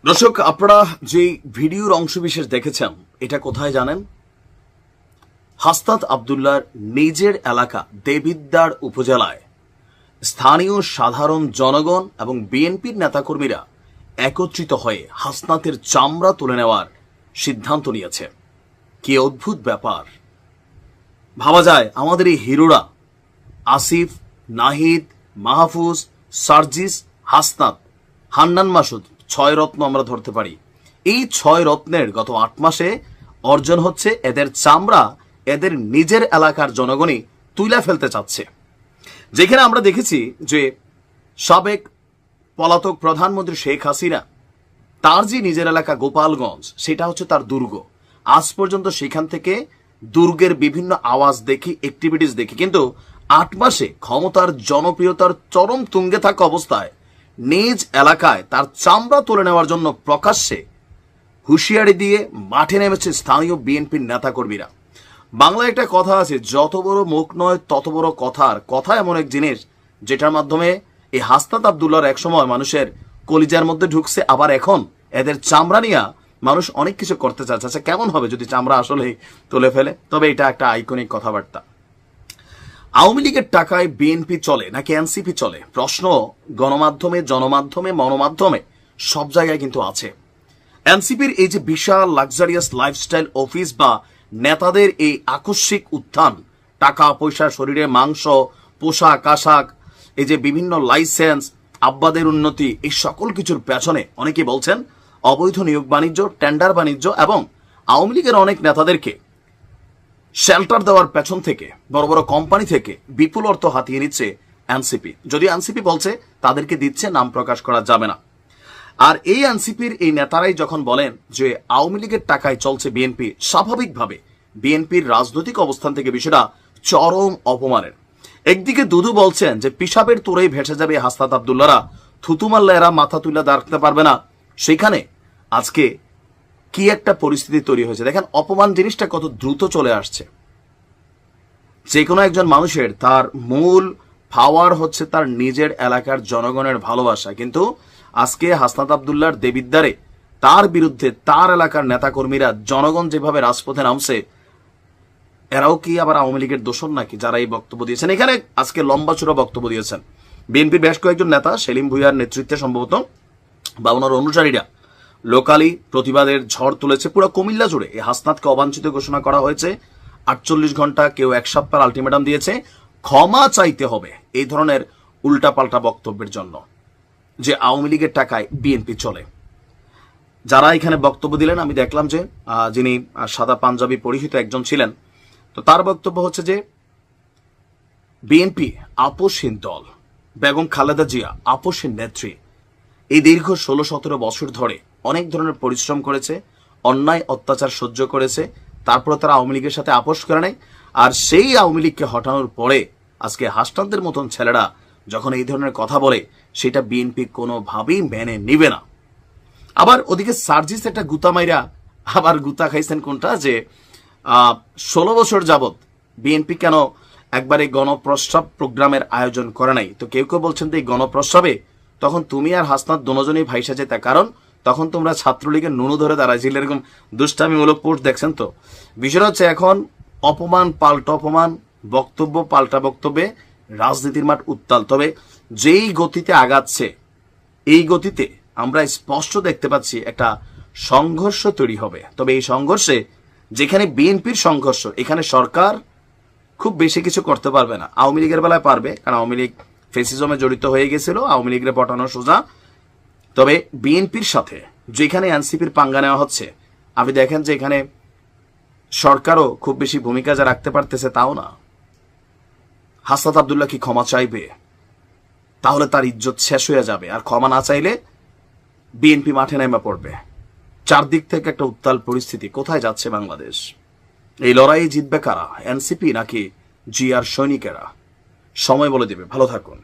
দর্শক, আপনারা যে ভিডিওর অংশবিশেষ দেখেছেন এটা কোথায় জানেন? হাসনাত আব্দুল্লাহর নিজের এলাকা দেবিদ্বার উপজেলায় স্থানীয় সাধারণ জনগণ এবং বিএনপির নেতাকর্মীরা একত্রিত হয়ে হাসনাতের চামড়া তুলে নেওয়ার সিদ্ধান্ত নিয়েছে। কি অদ্ভুত ব্যাপার! ভাবা যায় আমাদের এই হিরোরা আসিফ, নাহিদ, মাহফুজ, সার্জিস, হাসনাত, হান্নান মাসুদ, 6 রত্ন আমরা ধরতে পারি। এই 6 রত্নের গত 8 মাসে অর্জন হচ্ছে এদের চামড়া এদের নিজের এলাকার জনগণই তুলে ফেলতে চাচ্ছে। যেখানে আমরা দেখেছি যে সাবেক পলাতক প্রধানমন্ত্রী শেখ হাসিনা তার যে নিজের এলাকা গোপালগঞ্জ, সেটা হচ্ছে তার দুর্গ। আজ পর্যন্ত সেখান থেকে দুর্গের বিভিন্ন আওয়াজ দেখি, অ্যাক্টিভিটিস দেখি, কিন্তু 8 মাসে ক্ষমতার জনপ্রিয়তার চরম তুঙ্গে থাকা অবস্থায় নিজ এলাকায় তার চামড়া তুলে নেওয়ার জন্য প্রকাশ্যে হুঁশিয়ারি দিয়ে মাঠে নেমেছে স্থানীয় বিএনপির নেতাকর্মীরা। বাংলায় একটা কথা আছে, যত বড় মুখ নয় তত বড় কথার কথা। এমন এক জিনিস যেটার মাধ্যমে এই হাসনাত আব্দুল্লাহর একসময় মানুষের কলিজার মধ্যে ঢুকছে, আবার এখন এদের চামড়া নিয়ে মানুষ অনেক কিছু করতে চাচ্ছে। আচ্ছা, কেমন হবে যদি চামড়া আসলে তুলে ফেলে? তবে এটা একটা আইকনিক কথাবার্তা। আওয়ামী লীগের টাকায় বিএনপি চলে নাকি এনসিপি চলে? প্রশ্ন গণমাধ্যমে, জনমাধ্যমে, মনোমাধ্যমে সব জায়গায় কিন্তু আছে। এনসিপির এই যে বিশাল লাক্সারিয়াস লাইফস্টাইল অফিস বা নেতাদের এই আকস্মিক উত্থান, টাকা পয়সা, শরীরে মাংস, পোশাক আশাক, এই যে বিভিন্ন লাইসেন্স, আব্বাদের উন্নতি, এই সকল কিছুর পেছনে অনেকে বলছেন অবৈধ নিয়োগ বাণিজ্য, টেন্ডার বাণিজ্য এবং আওয়ামী লীগের অনেক নেতাদেরকে শেল্টার দেওয়ার পেছন থেকে, বড় বড় কোম্পানি থেকে বিপুল অর্থ হাতিয়ে নিচ্ছে এনসিপি। যদি এনসিপি বলছে তাদেরকে দিচ্ছে, নাম প্রকাশ করা যাবে না। আর এই এনসিপির এই নেতারাই যখন বলেন যে আওয়ামী লীগের টাকায় চলছে বিএনপি, স্বাভাবিকভাবে বিএনপির রাজনৈতিক অবস্থান থেকে বিষয়টা চরম অপমানের। একদিকে দুদু বলছেন যে পিসাবের তোরেই ভেসে যাবে হাসনাত আব্দুল্লাহরা, থুতু মারলে এরা মাথা তুলে দাঁড়াতে পারবে না। সেখানে আজকে কি একটা পরিস্থিতি তৈরি হয়েছে দেখেন। অপমান জিনিসটা কত দ্রুত চলে আসছে। যে কোনো একজন মানুষের তার মূল পাওয়ার হচ্ছে তার নিজের এলাকার জনগণের ভালোবাসা, কিন্তু আজকে হাসনাত আব্দুল্লাহর দেবিদ্বারে তার বিরুদ্ধে তার এলাকার নেতাকর্মীরা, জনগণ যেভাবে রাজপথে নামছে, এরাও কি আবার আওয়ামী লীগের দোষর নাকি যারা এই বক্তব্য দিয়েছেন? এখানে আজকে লম্বা চূড়া বক্তব্য দিয়েছেন বিএনপির বেশ কয়েকজন নেতা। সেলিম ভুঁইয়ার নেতৃত্বে সম্ভবত বা ওনার অনুসারীরা লোকালি প্রতিবাদের ঝড় তুলেছে পুরো কুমিল্লা জুড়ে। এই হাসনাতকে অবাঞ্ছিত ঘোষণা করা হয়েছে, 48 ঘন্টা, কেউ 1 সপ্তাহ আলটিমেটাম দিয়েছে ক্ষমা চাইতে হবে এই ধরনের উল্টাপাল্টা বক্তব্যের জন্য, যে আওয়ামী লীগের টাকায় বিএনপি চলে। যারা এখানে বক্তব্য দিলেন, আমি দেখলাম যে যিনি সাদা পাঞ্জাবি পরিহিত একজন ছিলেন, তো তার বক্তব্য হচ্ছে যে বিএনপি আপোষহীন দল, বেগম খালেদা জিয়া আপোষহীন নেত্রী। এই দীর্ঘ 16-17 বছর ধরে অনেক ধরনের পরিশ্রম করেছে, অন্যায় অত্যাচার সহ্য করেছে, তারপরে তারা আওয়ামী লীগের সাথে আপোষ করে নেয়। আর সেই আওয়ামী লীগকে হটানোর পরে আজকে হাসনাতদের মতন ছেলেরা যখন এই ধরনের কথা বলে, সেটা বিএনপি কোনোভাবেই মেনে নিবে না। আবার ওদিকে সার্জিস একটা গুতা মাইরা আবার গুতা খাইছেন কোনটা, যে 16 বছর যাবৎ বিএনপি কেন একবারে গণপ্রস্রাব প্রোগ্রামের আয়োজন করে নাই। তো কেউ কেউ বলছেন যে এই গণপ্রস্রাবে তখন তুমি আর হাসনাত দুজনেই ভাইসা যেতে, কারণ তখন তোমরা ছাত্রলীগের নুনু ধরে দাঁড়াইছিলে। এরকম দুষ্টামিমূলক পোস্ট দেখছেন। তো বিষয়টা হচ্ছে এখন অপমান পাল্টা অপমান, বক্তব্য পাল্টা বক্তব্যে রাজনীতির মাঠ উত্তাল। তবে যেই গতিতে আগাচ্ছে, এই গতিতে আমরা স্পষ্ট দেখতে পাচ্ছি একটা সংঘর্ষ তৈরি হবে। তবে এই সংঘর্ষে, যেখানে বিএনপির সংঘর্ষ, এখানে সরকার খুব বেশি কিছু করতে পারবে না। আওয়ামী লীগের বেলায় পারবে, কারণ আওয়ামী লীগ ফেসিজমে জড়িত হয়ে গেছিল, আওয়ামী লীগের পটানো সোজা। তবে বিএনপির সাথে যেখানে এনসিপির পাঙ্গা নেওয়া হচ্ছে, আপনি দেখেন যে এখানে সরকারও খুব বেশি ভূমিকা যা রাখতে পারতেছে তাও না। হাসনাত আব্দুল্লাহ কি ক্ষমা চাইবে? তাহলে তার ইজ্জত শেষ হয়ে যাবে। আর ক্ষমা না চাইলে বিএনপি মাঠে নেমে পড়বে। চারদিক থেকে একটা উত্তাল পরিস্থিতি। কোথায় যাচ্ছে বাংলাদেশ? এই লড়াই জিতবে কারা, এনসিপি নাকি জিয়ার সৈনিকেরা? সময় বলে দেবে। ভালো থাকুন।